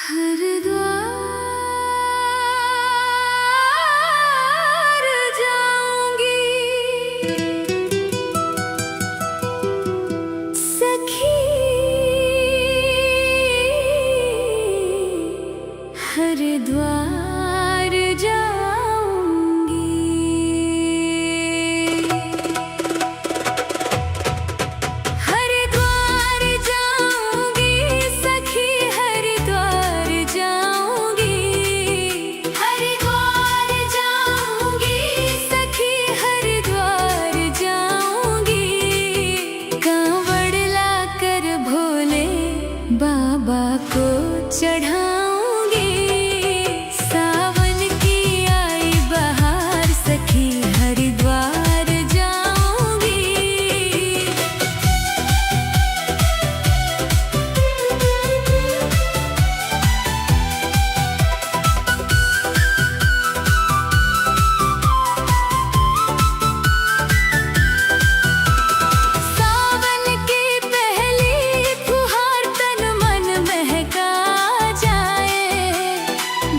हरिद्वार जाऊंगी सखी, हरिद्वार जाऊंगी। हरिद्वार जाऊंगी सखी, हरिद्वार जाऊंगी। हरिद्वार जाऊंगी सखी, हरिद्वार जाऊंगी। कांवड़ लाकर भोले बाबा को चढ़ाऊंगी। सावन की आई बहार सखी, हरिद्वार जाऊंगी। सावन की पहली फुहार तन मन महका जाए।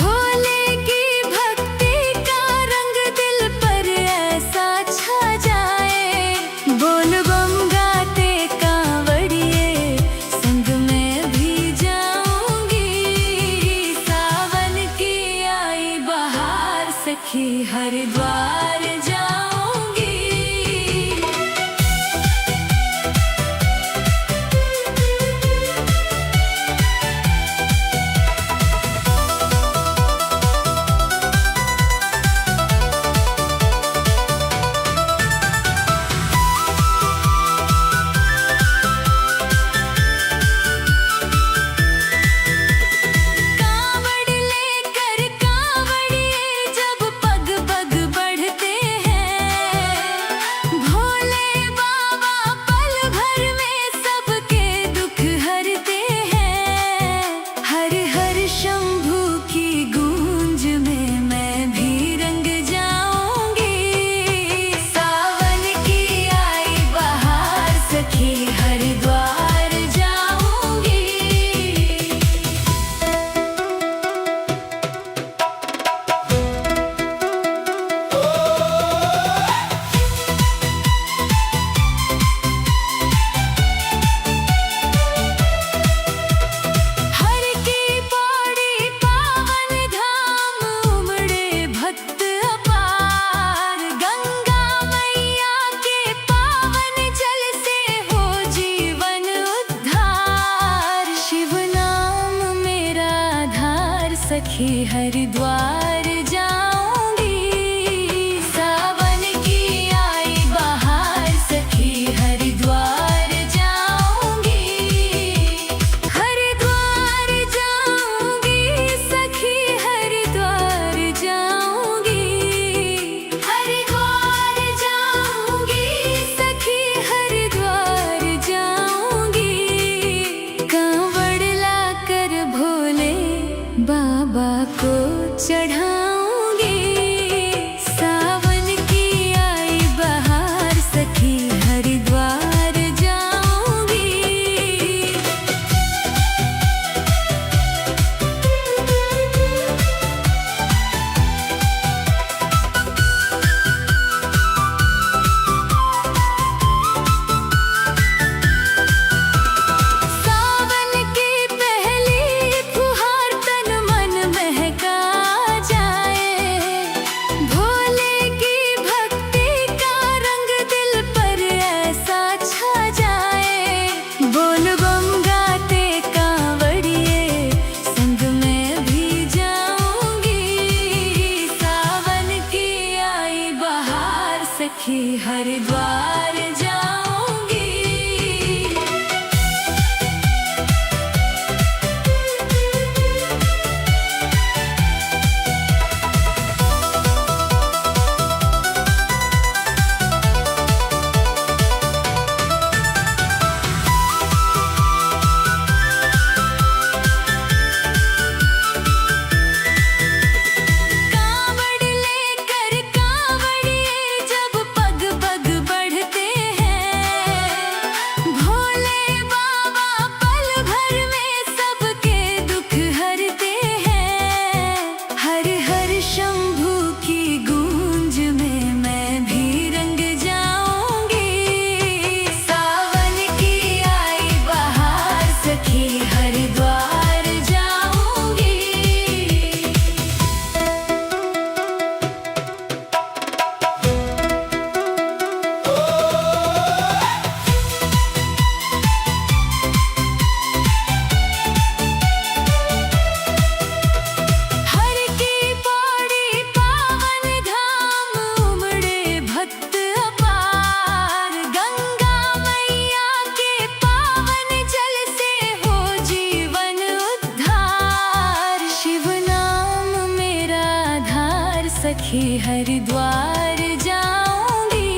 भोले की भक्ति का रंग दिल पर ऐसा छा जाए। बोल बम गाते कांवड़िए संग में भी जाऊंगी। सावन की आई बहार सखी, हरिद्वार जाऊंगी। कांवड़ लेकर कांवड़िए जब पग पग बढ़ते हैं। भोले बाबा पल भर में सबके दुख हरते हैं। हर हर शंभू की गूंज में मैं भी रंग जाऊंगी। सावन की आई बहार सखी, हरिद्वार जाऊंगी। हर की पौड़ी पावन धाम उमड़े भक्त अपार। गंगा मैया के पावन जल से हो जीवन उद्धार। शिव नाम मेरा आधार सखी, हरिद्वार जाऊंगी। सावन की आई बहार सखी, हरिद्वार जाऊंगी। हरिद्वार जाऊंगी सखी, हरिद्वार जाऊंगी। हरिद्वार जाऊंगी सखी, हरिद्वार जाऊंगी। कांवड़ लाकर भोले बाबा को चढ़ाऊंगी। सावन की आई बहार सखी, हरिद्वार जाऊंगी। सावन की पहली फुहार तन मन महका जाए। सखी हरिद्वार जाऊंगी।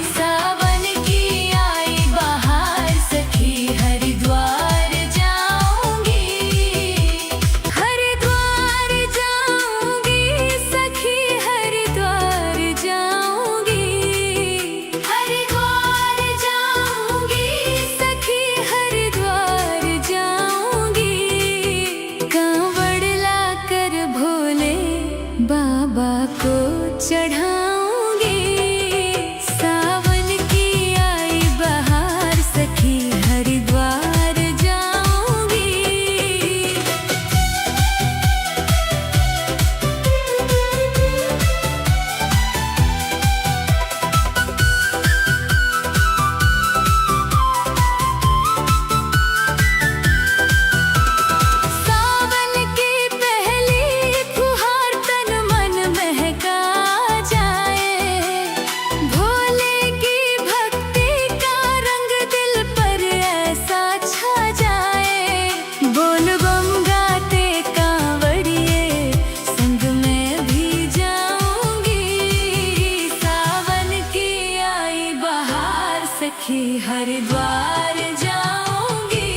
सावन की आई बहार सखी हरिद्वार जाऊंगी। हरिद्वार जाऊंगी सखी हरिद्वार जाऊंगी। हरिद्वार जाऊंगी सखी हरिद्वार जाऊंगी। कांवड़ लाकर भोले बाबा को चढ़ाऊंगी। सावन की आई बहार सखी हरिद्वार जाऊंगी। सावन की पहली फुहार तन मन महका जाए। भोले की भक्ति का रंग दिल पर ऐसा छा जाए। बोल बम गाते कांवड़िए संग में भी जाऊंगी। सावन की आई बहार सखी हरिद्वार जाऊंगी।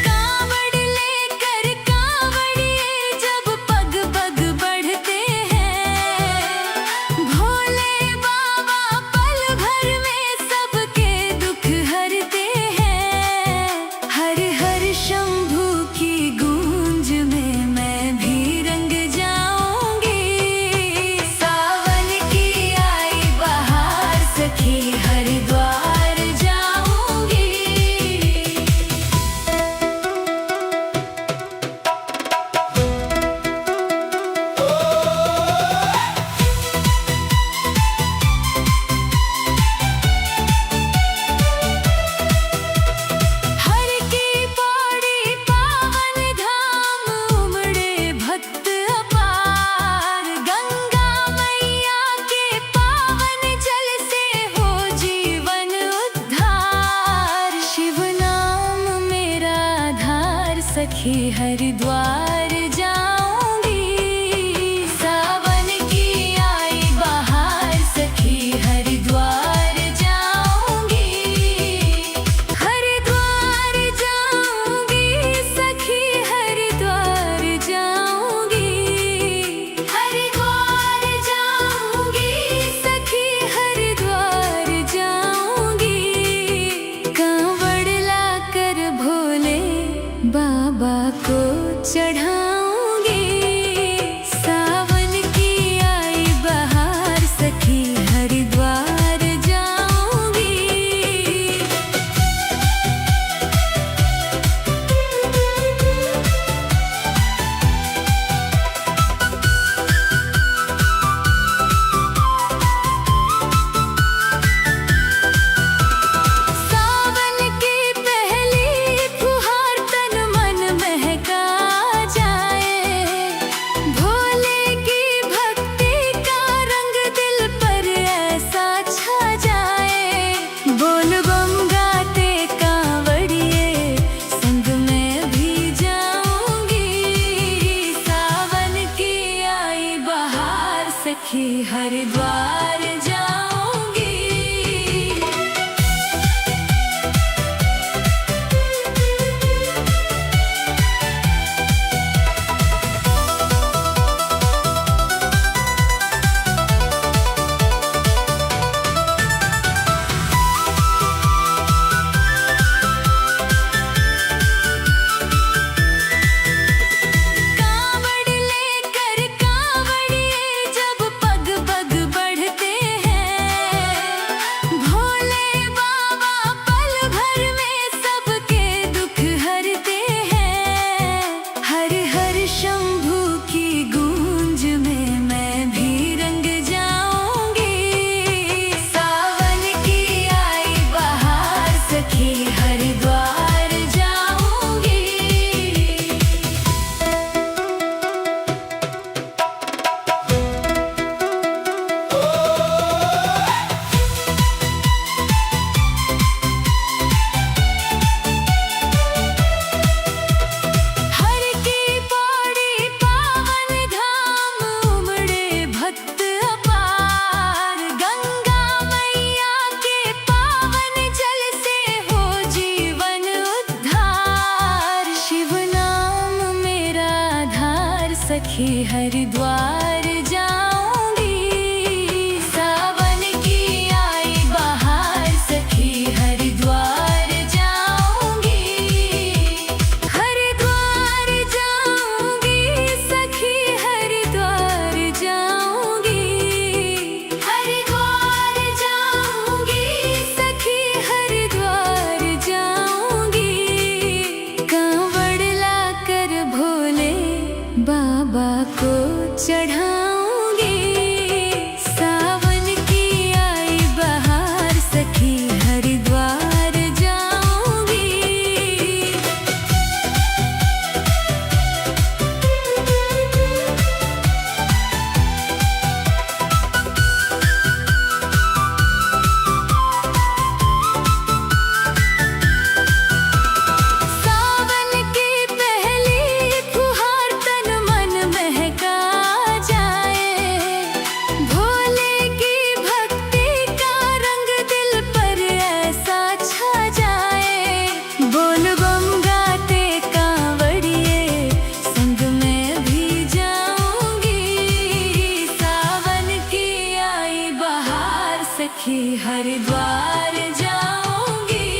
कांवड़ लेकर कांवड़िए जब पग पग बढ़ते हैं। भोले बाबा पल भर में सबके दुख हरते हैं। हर हर शंभू की गूंज में मैं भी रंग जाऊंगी। सावन की आई बहार सखी हरिद्वार जाऊंगी। हर की पौड़ी पावन धाम उमड़े भक्त अपार। गंगा मैया के पावन जल से हो जीवन उद्धार। शिव नाम मेरा आधार सखी हरिद्वार जाऊंगी। सावन की आई बहार सखी हरिद्वार जाऊंगी। हरिद्वार जाऊंगी सखी हरिद्वार जाऊंगी। हरिद्वार जाऊंगी सखी हरिद्वार जाऊंगी। कांवड़ लाकर भोले बाबा को चढ़ा सखी हरिद्वार जाऊंगी। सावन की आई बहार सखी हरिद्वार जाऊंगी। हरिद्वार जाऊंगी सखी हरिद्वार जाऊंगी। हरिद्वार जाऊंगी सखी हरिद्वार जाऊंगी। कांवड़ लाकर भोले बाबा को चढ़ाऊंगी। सावन की आई बहार सखी हरिद्वार जाऊंगी। सावन की पहली फुहार तन मन महका जाए। भोले की भक्ति का रंग दिल पर ऐसा छा जाए। बोल बम गाते कांवड़िए संग में भी जाऊंगी। सावन की आई बहार सखी हरिद्वार जाऊंगी।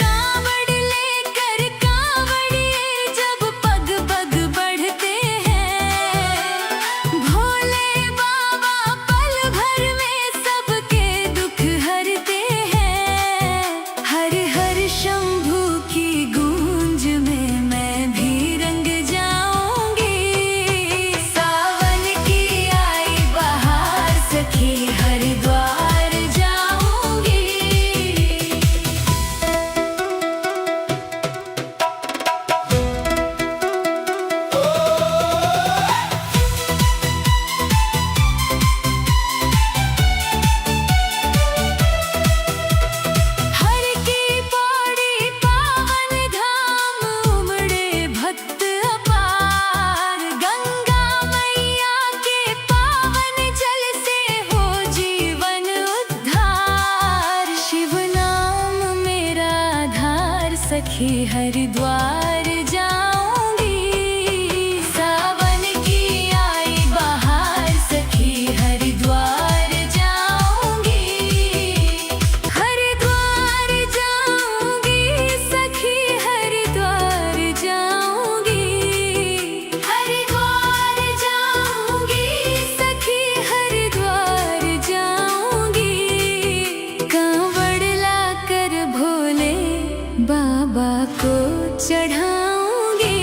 कांवड़ लेकर कांवड़िए जब पग पग बढ़ते हैं। भोले बाबा पल भर में सबके दुख हरते हैं। हर हर शंभू की गूंज में मैं भी रंग जाऊंगी। सावन की आई बहार सखी हरिद्वार जाऊंगी। हर की पौड़ी पावन धाम उमड़े भक्त अपार। गंगा मैया के पावन जल से हो जीवन उद्धार। शिव नाम मेरा आधार सखी हरिद्वार जाऊंगी। सावन की आई बहार सखी हरिद्वार जाऊंगी। हरिद्वार जाऊंगी सखी हरिद्वार जाऊंगी। हरिद्वार जाऊंगी सखी हरिद्वार जाऊंगी। कांवड़ लाकर भोले बाबा को चढ़ाऊंगी।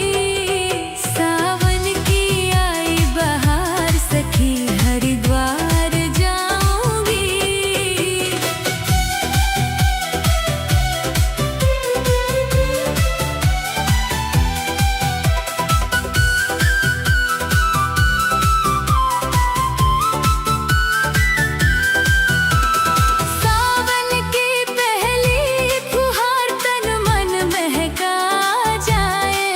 सावन की आई बहार सखी हरिद्वार जाऊंगी। सावन की पहली फुहार तन मन महका जाए।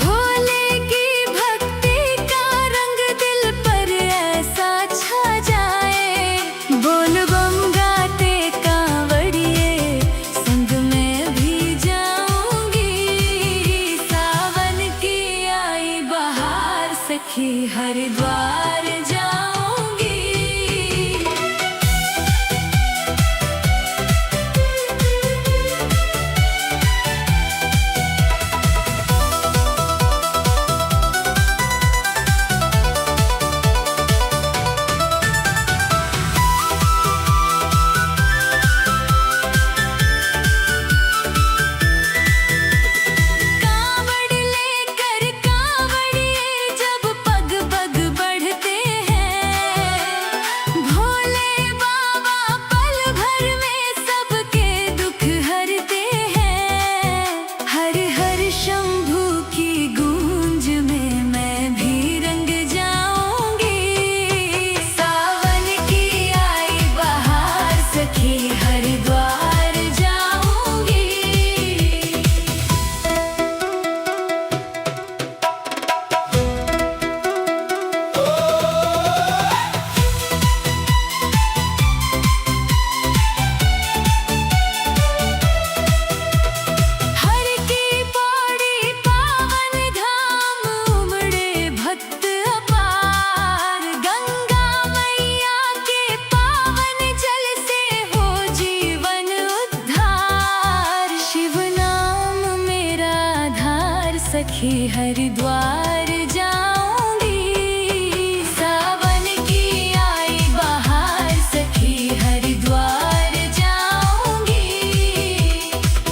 भोले की भक्ति का रंग दिल पर ऐसा छा जाए। बोल बम गाते कांवड़िए संग में भी जाऊंगी। सावन की आई बहार सखी हरिद्वार जाऊंगी। कांवड़ लेकर कांवड़िए जब पग पग बढ़ते हैं। हरिद्वार जाऊंगी। सावन की आई बहार सखी हरिद्वार जाऊंगी।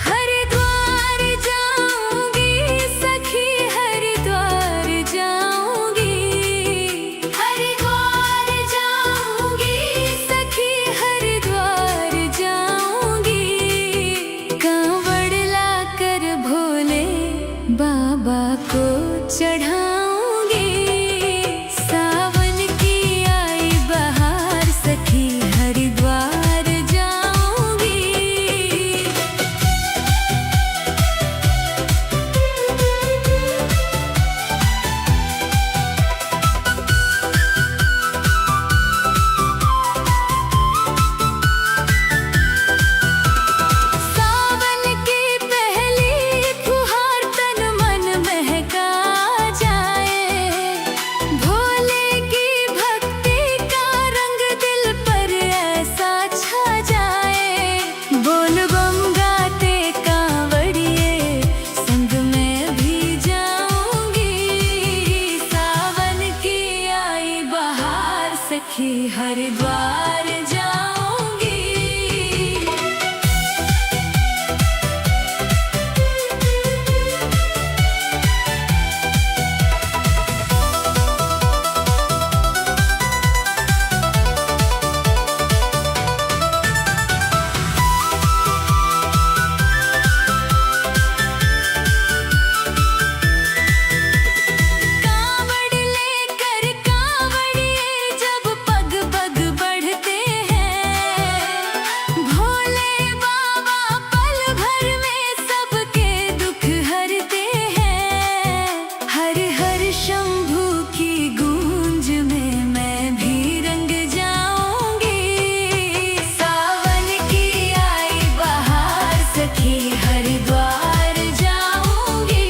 हरिद्वार जाऊंगी सखी हरिद्वार जाऊंगी। हरिद्वार जाऊंगी सखी हरिद्वार जाऊंगी। कांवड़ लाकर भोले बाबा को चढ़ाऊंगी। सावन की आई बहार सखी हरिद्वार जाऊंगी। सावन की पहली फुहार तन मन महका जाए। भोले की भक्ति का रंग दिल पर ऐसा छा जाए। बोल बम गाते कांवड़िए संग में भी जाऊंगी। सावन की आई बहार सखी हरिद्वार जाऊंगी। कांवड़ लेकर कांवड़िए जब पग पग बढ़ते हैं। भोले बाबा पल भर में सबके दुख हरते हैं। हर हर शंभू की गूंज में मैं भी रंग जाऊंगी। सावन की आई बहार सखी हरिद्वार जाऊंगी।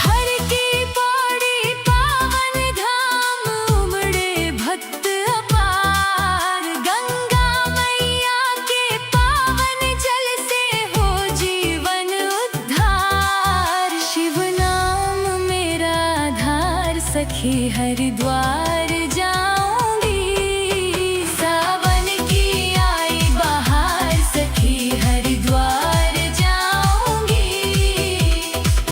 हर की पौड़ी पावन धाम उमड़े भक्त अपार। गंगा मैया के पावन जल से हो जीवन उद्धार। शिव नाम मेरा आधार सखी हरिद्वार